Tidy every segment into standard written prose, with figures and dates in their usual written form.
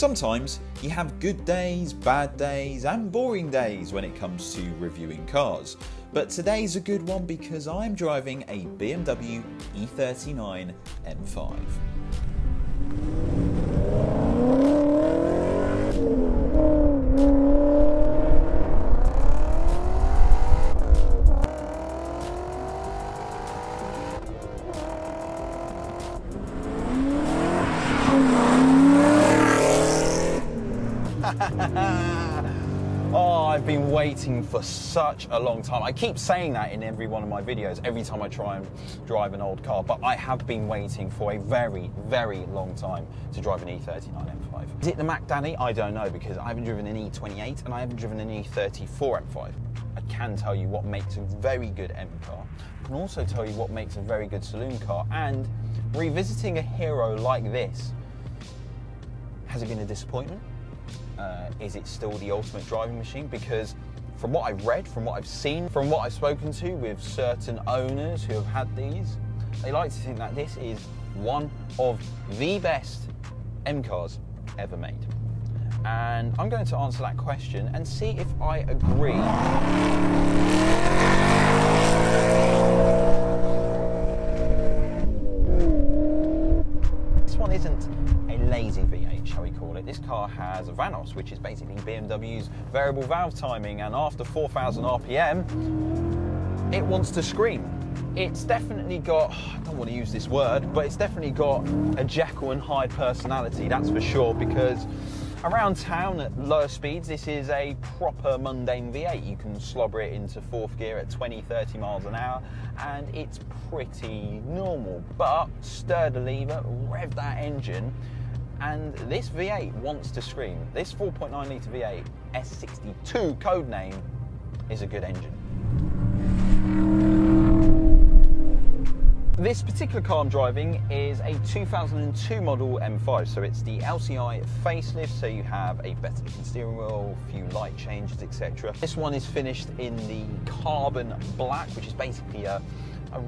Sometimes you have good days, bad days and boring days when it comes to reviewing cars. But today's a good one because I'm driving a BMW E39 M5. Oh, I've been waiting for such a long time. I keep saying that in every one of my videos, every time I try and drive an old car, but I have been waiting for a very, very long time to drive an E39 M5. Is it the Mac Daddy? I don't know, because I haven't driven an E28 and I haven't driven an E34 M5. I can tell you what makes a very good M car. I can also tell you what makes a very good saloon car, and revisiting a hero like this, has it been a disappointment? Is it still the ultimate driving machine? Because from what I've read, from what I've seen, from what I've spoken to with certain owners who have had these, they like to think that this is one of the best M cars ever made. And I'm going to answer that question and see if I agree. This one isn't a lazy V8, shall we call it. This car has a Vanos, which is basically BMW's variable valve timing, and after 4,000 RPM, it wants to scream. It's definitely got, I don't want to use this word, but it's definitely got a Jekyll and Hyde personality, that's for sure, because around town at lower speeds, this is a proper mundane V8. You can slobber it into fourth gear at 20, 30 miles an hour, and it's pretty normal. But stir the lever, rev that engine, and this V8 wants to scream. This 4.9 litre V8, S62 code name, is a good engine. This particular car I'm driving is a 2002 model M5, so it's the LCI facelift, so you have a better looking steering wheel, a few light changes, etc. This one is finished in the carbon black, which is basically a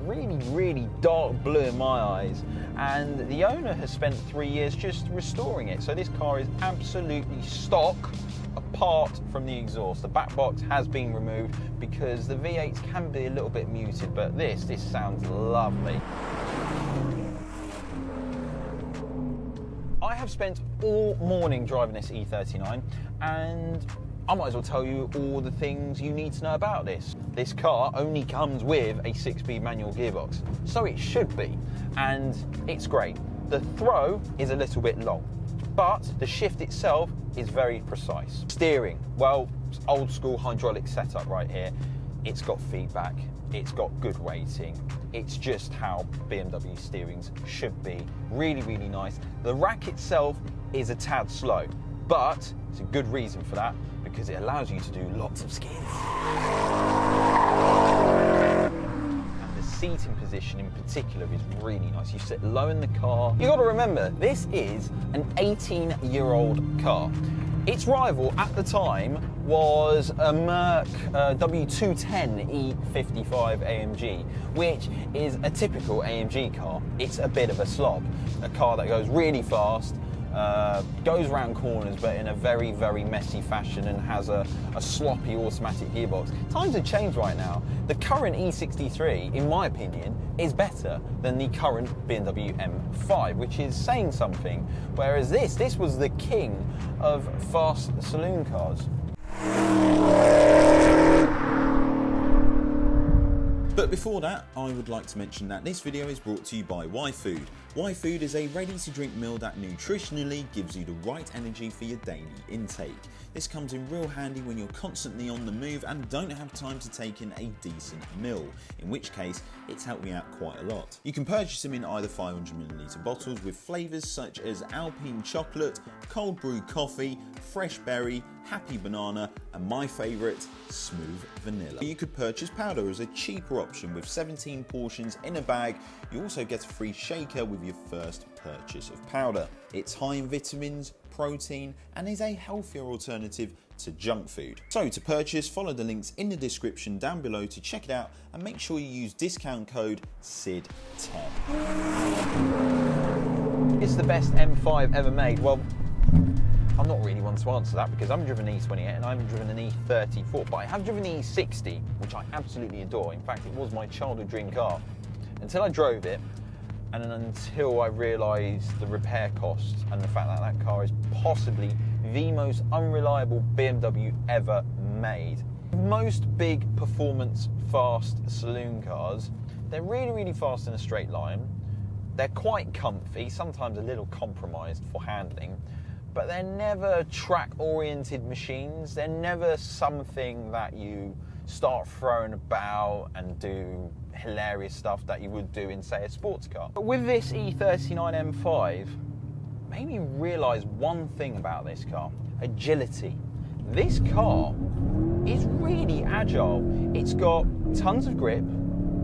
really, really dark blue in my eyes, and the owner has spent 3 years just restoring it. So this car is absolutely stock, apart from the exhaust. The back box has been removed because the V8s can be a little bit muted, but this sounds lovely. I have spent all morning driving this E39, and I might as well tell you all the things you need to know about this. This car only comes with a 6-speed manual gearbox, so it should be, and it's great. The throw is a little bit long, but the shift itself is very precise. Steering, well, it's old school hydraulic setup right here. It's got feedback, it's got good weighting. It's just how BMW steerings should be. Really, really nice. The rack itself is a tad slow, but it's a good reason for that, because it allows you to do lots of skids. And the seating position in particular is really nice. You sit low in the car. You got to remember, this is an 18-year-old car. Its rival at the time was a Merc W210 E55 AMG, which is a typical AMG car. It's a bit of a slob, a car that goes really fast, goes around corners but in a very, very messy fashion, and has a sloppy automatic gearbox. Times have changed right now. The current E63, in my opinion, is better than the current BMW M5, which is saying something, whereas this was the king of fast saloon cars. But before that, I would like to mention that this video is brought to you by YFood. YFood is a ready-to-drink meal that nutritionally gives you the right energy for your daily intake. This comes in real handy when you're constantly on the move and don't have time to take in a decent meal, in which case it's helped me out quite a lot. You can purchase them in either 500ml bottles with flavours such as Alpine Chocolate, cold brew coffee, fresh berry, happy banana, and my favourite, smooth vanilla. You could purchase powder as a cheaper option with 17 portions in a bag. You also get a free shaker with your first purchase of powder. It's high in vitamins, protein, and is a healthier alternative to junk food. So to purchase, follow the links in the description down below to check it out, and make sure you use discount code SID10. It's the best M5 ever made. Well, I'm not really one to answer that because I haven't driven an E28 and I haven't driven an E34, but I have driven the E60, which I absolutely adore. In fact, it was my childhood dream car until I drove it, and then until I realised the repair costs and the fact that that car is possibly the most unreliable BMW ever made. Most big performance fast saloon cars, they're really, really fast in a straight line. They're quite comfy, sometimes a little compromised for handling, but they're never track-oriented machines. They're never something that you start throwing about and do hilarious stuff that you would do in, say, a sports car. But with this E39 M5, made me realise one thing about this car: agility. This car is really agile. It's got tons of grip.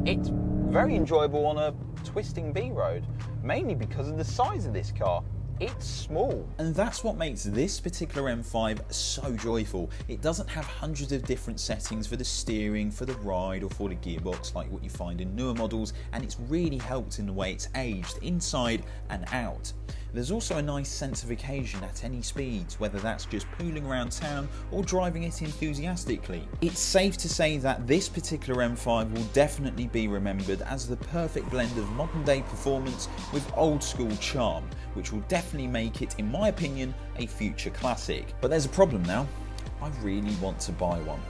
It's very enjoyable on a twisting B road, mainly because of the size of this car. It's small. And that's what makes this particular M5 so joyful. It doesn't have hundreds of different settings for the steering, for the ride, or for the gearbox like what you find in newer models, and it's really helped in the way it's aged inside and out. There's also a nice sense of occasion at any speeds, whether that's just pooling around town or driving it enthusiastically. It's safe to say that this particular M5 will definitely be remembered as the perfect blend of modern day performance with old school charm, which will definitely make it, in my opinion, a future classic. But there's a problem now. I really want to buy one.